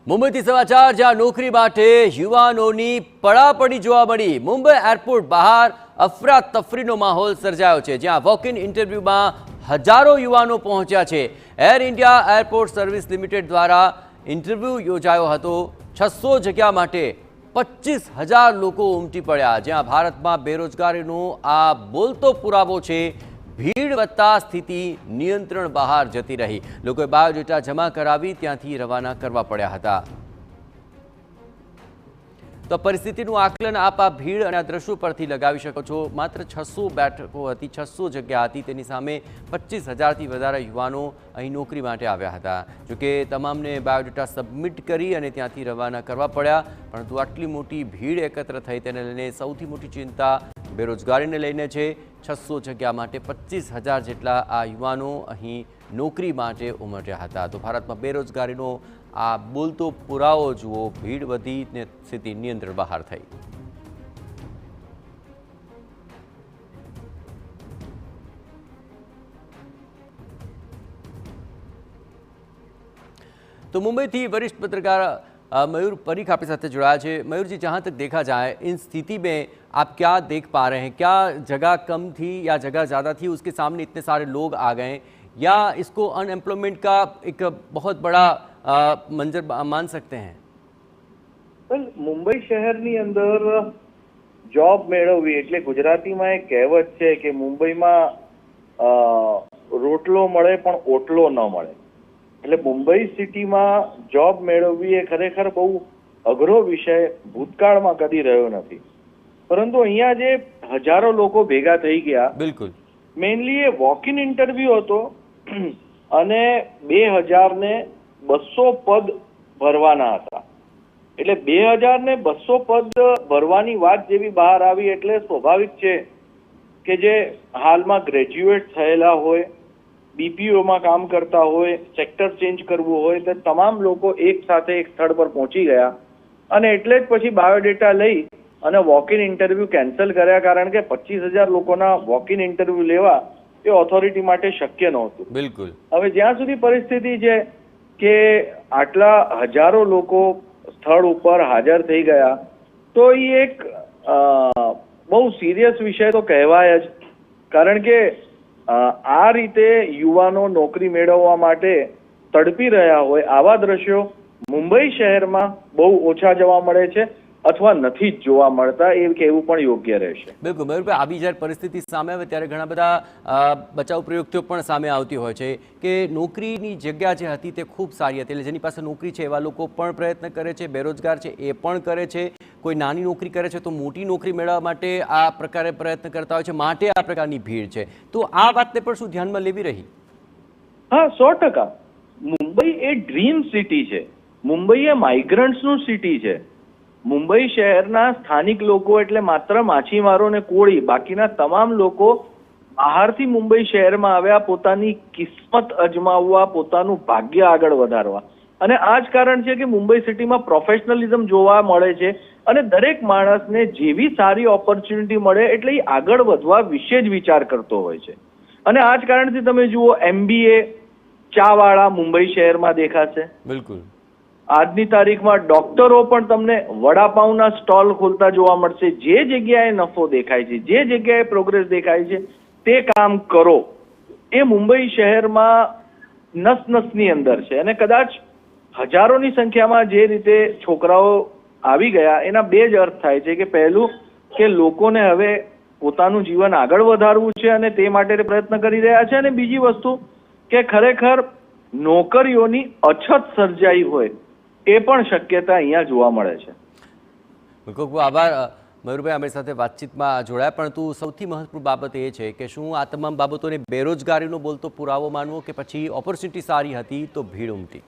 મુંબઈથી સમાચાર જ્યાં નોકરી માટે યુવાનોની પડાપડી જોવા મળી। મુંબઈ એરપોર્ટ બહાર અફરાતફરીનો માહોલ સર્જાયો છે, જ્યાં વોક ઇન ઇન્ટરવ્યુમાં હજારો યુવાનો પહોંચ્યા છે। Air India airport service limited દ્વારા ઇન્ટરવ્યુ યોજાયો હતો। 600 જગ્યા માટે 25,000 લોકો ઉમટી પડ્યા, જ્યાં ભારતમાં બેરોજગારીનો આ બોલતો પુરાવો છે। ભીડ વધતા સ્થિતિ નિયંત્રણ બહાર જતી રહી। લોકોએ બાયોડેટા જમા કરાવી ત્યાંથી રવાના કરવા પડ્યા હતા। તો પરિસ્થિતિનું આકલન આપ આ ભીડ અને આ દ્રશ્યો પરથી લગાવી શકો છો। માત્ર 600 બેઠકો હતી, 600 જગ્યા હતી, તેની સામે 25,000થી વધારે યુવાનો અહીં નોકરી માટે આવ્યા હતા। જોકે તમામને બાયોડેટા સબમિટ કરી અને ત્યાંથી રવાના કરવા પડ્યા, પરંતુ આટલી મોટી ભીડ એકત્ર થઈ તેને લઈને સૌથી મોટી ચિંતા બેરોજગારીને લઈને છે। 600 જગ્યા માટે 25,000 જેટલા આ યુવાનો અહીં નોકરી માટે ઉમટ્યા હતા। તો ભારતમાં બેરોજગારીનો આ બોલતો પુરાવો જુઓ। ભીડ વધી ને સ્થિતિ નિયંત્રણ બહાર થઈ। तो मुंबई थी वरिष्ठ पत्रकार मयूर परीख आपके साथ जुड़ा है। मयूर जी, जहाँ तक देखा जाए इन स्थिति में आप क्या देख पा रहे हैं? क्या जगह कम थी या जगह ज़्यादा थी, उसके सामने इतने सारे लोग आ गए, या इसको अनएम्प्लॉयमेंट का एक बहुत बड़ा मंजर मान सकते हैं? मुंबई शहરની અંદર જોબ મેળવવી એટલે ગુજરાતીમાં એક કહેવત છે કે મુંબઈમાં રોટલો મળે પણ ઓટલો ન મળે। એટલે મુંબઈ સિટીમાં જોબ મેળવવી એ ખરેખર બહુ અઘરો વિષય ભૂતકાળમાં કદી રહ્યો નથી, પરંતુ અહીંયા જે હજારો લોકો ભેગા થઈ ગયા, બિલકુલ mainly A walk in interview હતો અને 2,200 પદ ભરવાના હતા। એટલે 2,200 પદ ભરવાની વાત જેવી બહાર આવી એટલે સ્વાભાવિક છે કે જે હાલમાં ગ્રેજ્યુએટ થયેલા હોય, બીપીઓમાં કામ કરતા હોય, સેક્ટર ચેન્જ કરવું હોય, તો તમામ લોકો એક સાથે એક સ્થળ પર પહોંચી ગયા અને એટલે જ પછી બાયોડેટા લઈ અને વોક ઇન ઇન્ટરવ્યુ કેન્સલ કર્યા, કારણ કે 25,000 લોકોના વોક ઇન ઇન્ટરવ્યુ લેવા એ ઓથોરિટી માટે શક્ય નહોતું। બિલકુલ। હવે જ્યાં સુધી પરિસ્થિતિ છે કે આટલા હજારો લોકો સ્થળ ઉપર હાજર થઈ ગયા, તો એ એક બહુ સિરિયસ વિષય તો કહેવાય જ, કારણ કે આ રીતે યુવાનો નોકરી મેળવવા માટે તડપી રહ્યા હોય આવા દ્રશ્યો મુંબઈ શહેરમાં બહુ ઓછા જોવા મળે છે, અથવા નથી જ જોવા મળતા, એ કહેવું પણ યોગ્ય રહેશે। બિલકુલ મયુરભાઈ, આવી જ્યારે પરિસ્થિતિ સામે આવે ત્યારે ઘણા બધા બચાવ પ્રયુક્તિઓ પણ સામે આવતી હોય છે કે નોકરીની જગ્યા જે હતી તે ખૂબ સારી હતી, એટલે જેની પાસે નોકરી છે એવા લોકો પણ પ્રયત્ન કરે છે, બેરોજગાર છે એ પણ કરે છે, કોઈ નાની નોકરી કરે છે તો મોટી નોકરી મેળવવા માટે આ પ્રકારે પ્રયત્ન કરતા હોય છે, માટે આ પ્રકારની ભીડ છે। તો આ વાતને પણ શું ધ્યાનમાં લેવી રહી? હા, 100%। મુંબઈ એ ડ્રીમ સિટી છે, મુંબઈ એ માઇગ્રન્ટ્સનું સિટી છે। મુંબઈ શહેરના સ્થાનિક લોકો એટલે માત્ર માછીમારો ને કોળી, બાકીના તમામ લોકો બહારથી મુંબઈ શહેરમાં આવ્યા પોતાની કિસ્મત અજમાવવા, પોતાનું ભાગ્ય આગળ વધારવા, અને આ જ કારણ છે કે મુંબઈ સિટીમાં પ્રોફેશનલિઝમ જોવા મળે છે અને દરેક માણસને જેવી સારી ઓપોર્ચ્યુનિટી મળે એટલે એ આગળ વધવા વિશે જ વિચાર કરતો હોય છે। અને આ જ કારણથી તમે જુઓ MBA ચાવાળા મુંબઈ શહેરમાં દેખાશે। બિલકુલ। આજની તારીખમાં ડોક્ટરો પણ તમને વડાપાઉંના સ્ટોલ ખોલતા જોવા મળશે। જે જગ્યાએ નફો દેખાય છે, જે જગ્યાએ પ્રોગ્રેસ દેખાય છે, તે કામ કરો। એ મુંબઈ શહેરમાં નસની અંદર છે અને કદાચ હજારોની સંખ્યામાં જે રીતે છોકરાઓ આવી ગયા એના બે જ અર્થ થાય છે કે પહેલું કે લોકોને હવે પોતાનું જીવન આગળ વધારવું છે અને તે માટે પ્રયત્ન કરી રહ્યા છે, અને બીજી વસ્તુ કે ખરેખર નોકરીઓની અછત સર્જાઈ હોય એ પણ શક્યતા અહીંયા જોવા મળે છે। ખૂબ ખૂબ આભાર મયુરભાઈ, અમારી સાથે વાતચીતમાં જોડાયા। પરંતુ સૌથી મહત્વપૂર્ણ બાબત એ છે કે શું આ તમામ બાબતોને બેરોજગારીનો બોલતો પુરાવો માનવો કે પછી ઓપોર્ચ્યુનિટી સારી હતી તો ભીડ ઉમટી?